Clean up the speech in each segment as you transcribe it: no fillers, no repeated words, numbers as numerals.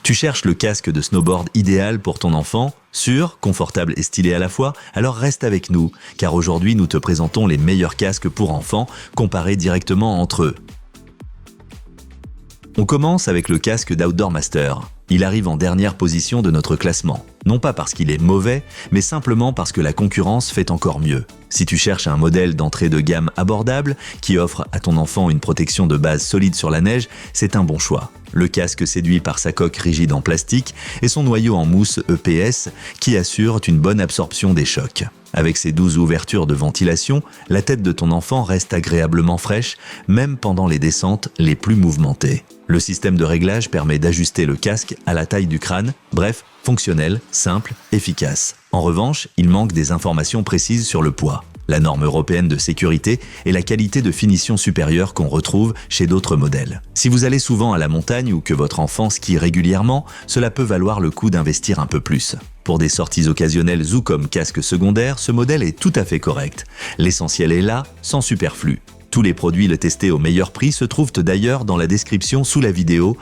Tu cherches le casque de snowboard idéal pour ton enfant, sûr, confortable et stylé à la fois? Alors reste avec nous, car aujourd'hui nous te présentons les meilleurs casques pour enfants comparés directement entre eux. On commence avec le casque d'Outdoor Master. Il arrive en dernière position de notre classement. Non pas parce qu'il est mauvais, mais simplement parce que la concurrence fait encore mieux. Si tu cherches un modèle d'entrée de gamme abordable, qui offre à ton enfant une protection de base solide sur la neige, c'est un bon choix. Le casque séduit par sa coque rigide en plastique et son noyau en mousse EPS qui assure une bonne absorption des chocs. Avec ses 12 ouvertures de ventilation, la tête de ton enfant reste agréablement fraîche, même pendant les descentes les plus mouvementées. Le système de réglage permet d'ajuster le casque à la taille du crâne, bref, fonctionnel, simple, efficace. En revanche, il manque des informations précises sur le poids, la norme européenne de sécurité et la qualité de finition supérieure qu'on retrouve chez d'autres modèles. Si vous allez souvent à la montagne ou que votre enfant skie régulièrement, cela peut valoir le coup d'investir un peu plus. Pour des sorties occasionnelles ou comme casque secondaire, ce modèle est tout à fait correct. L'essentiel est là, sans superflu. Tous les produits le testés au meilleur prix se trouvent d'ailleurs dans la description sous la vidéo.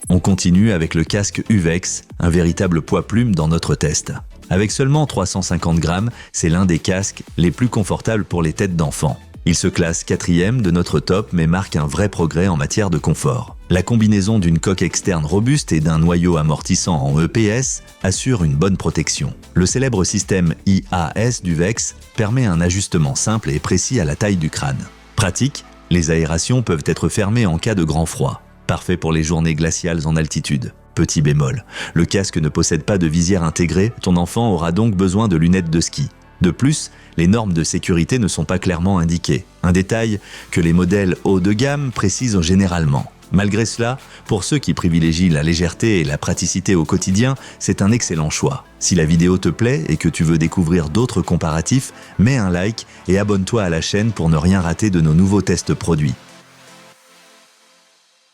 On continue avec le casque Uvex, un véritable poids-plume dans notre test. Avec seulement 350 grammes, c'est l'un des casques les plus confortables pour les têtes d'enfants. Il se classe 4e de notre top mais marque un vrai progrès en matière de confort. La combinaison d'une coque externe robuste et d'un noyau amortissant en EPS assure une bonne protection. Le célèbre système IAS d'Uvex permet un ajustement simple et précis à la taille du crâne. Pratique, les aérations peuvent être fermées en cas de grand froid. Parfait pour les journées glaciales en altitude. Petit bémol, le casque ne possède pas de visière intégrée, ton enfant aura donc besoin de lunettes de ski. De plus, les normes de sécurité ne sont pas clairement indiquées. Un détail que les modèles haut de gamme précisent généralement. Malgré cela, pour ceux qui privilégient la légèreté et la praticité au quotidien, c'est un excellent choix. Si la vidéo te plaît et que tu veux découvrir d'autres comparatifs, mets un like et abonne-toi à la chaîne pour ne rien rater de nos nouveaux tests produits.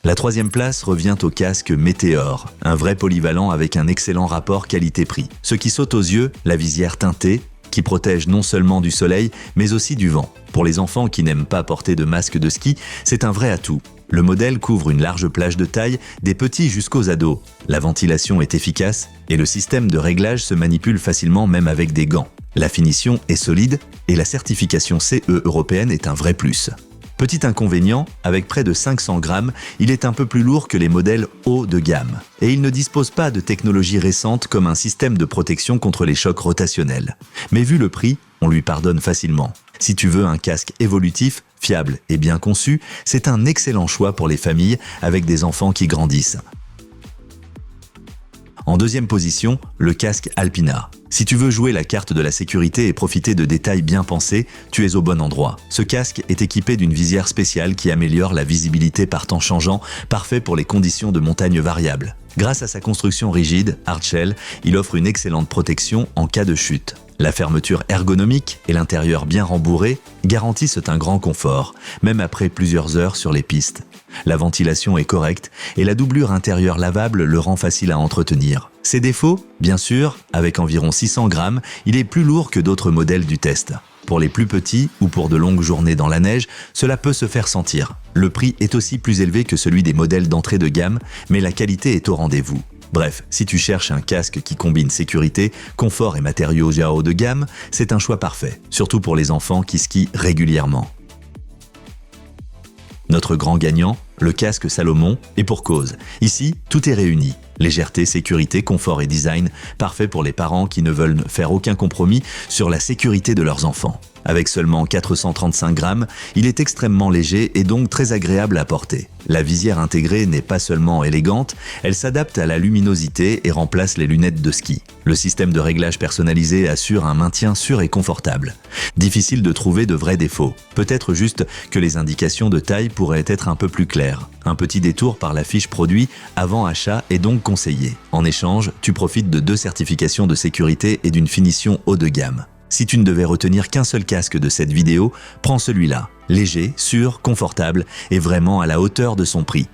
La 3e place revient au casque Meteor, un vrai polyvalent avec un excellent rapport qualité-prix. Ce qui saute aux yeux, la visière teintée, qui protège non seulement du soleil, mais aussi du vent. Pour les enfants qui n'aiment pas porter de masque de ski, c'est un vrai atout. Le modèle couvre une large plage de taille, des petits jusqu'aux ados. La ventilation est efficace et le système de réglage se manipule facilement même avec des gants. La finition est solide et la certification CE européenne est un vrai plus. Petit inconvénient, avec près de 500 grammes, il est un peu plus lourd que les modèles haut de gamme. Et il ne dispose pas de technologie récente comme un système de protection contre les chocs rotationnels. Mais vu le prix, on lui pardonne facilement. Si tu veux un casque évolutif, fiable et bien conçu, c'est un excellent choix pour les familles avec des enfants qui grandissent. En 2e position, le casque Alpina. Si tu veux jouer la carte de la sécurité et profiter de détails bien pensés, tu es au bon endroit. Ce casque est équipé d'une visière spéciale qui améliore la visibilité par temps changeant, parfait pour les conditions de montagne variables. Grâce à sa construction rigide, hardshell, il offre une excellente protection en cas de chute. La fermeture ergonomique et l'intérieur bien rembourré garantissent un grand confort, même après plusieurs heures sur les pistes. La ventilation est correcte et la doublure intérieure lavable le rend facile à entretenir. Ses défauts, bien sûr, avec environ 600 grammes, il est plus lourd que d'autres modèles du test. Pour les plus petits ou pour de longues journées dans la neige, cela peut se faire sentir. Le prix est aussi plus élevé que celui des modèles d'entrée de gamme, mais la qualité est au rendez-vous. Bref, si tu cherches un casque qui combine sécurité, confort et matériaux haut de gamme, c'est un choix parfait, surtout pour les enfants qui skient régulièrement. Notre grand gagnant, le casque Salomon, et pour cause. Ici, tout est réuni. Légèreté, sécurité, confort et design, parfait pour les parents qui ne veulent faire aucun compromis sur la sécurité de leurs enfants. Avec seulement 435 grammes, il est extrêmement léger et donc très agréable à porter. La visière intégrée n'est pas seulement élégante, elle s'adapte à la luminosité et remplace les lunettes de ski. Le système de réglage personnalisé assure un maintien sûr et confortable. Difficile de trouver de vrais défauts. Peut-être juste que les indications de taille pourraient être un peu plus claires. Un petit détour par la fiche produit avant achat est donc conseillé. En échange, tu profites de 2 certifications de sécurité et d'une finition haut de gamme. Si tu ne devais retenir qu'un seul casque de cette vidéo, prends celui-là. Léger, sûr, confortable et vraiment à la hauteur de son prix.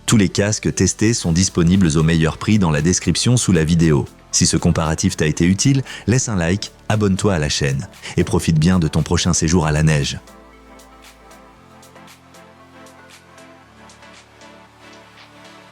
Tous les casques testés sont disponibles au meilleur prix dans la description sous la vidéo. Si ce comparatif t'a été utile, laisse un like, abonne-toi à la chaîne et profite bien de ton prochain séjour à la neige.